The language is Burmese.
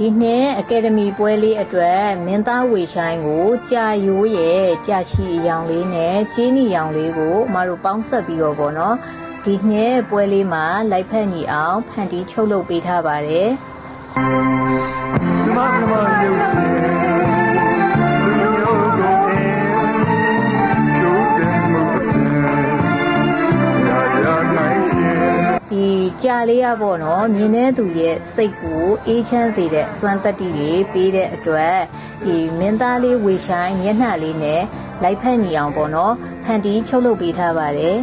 ဒီနှစ်အကယ်ဒမီပွဲလေးအတွက်မင်းသားဝေရှိုင်းကိုကြာရိုးရဲ့ကြာရှည်အယောင်လေးနဲ့ကျင်းနီရောင်လေးကိုမတို့ပေါင်းဆက်ပြီးတော့ပေါ့နော်ဒီနှစ်ပွဲလေးမှာလိုက်ဖက်ညီအောင်ဖန်တီးချုပ်လုပ်ပေးထားပါတယ်ဒီကြာလေးရပေါ့နော်မြင်တဲ့သူရဲ့စိတ်ကိုအေးချမ်းစေတဲ့စွမ်းတတ္တိတွေပေးတဲ့အတွက်ဒီမင်းသားလေးဝေရှိုင်းမျက်နှာလေးနဲ့လိုက်ဖက်ညီအောင်ပေါ့နော်ဖန်တီးချုပ်လုပ်ပေးထားပါတယ်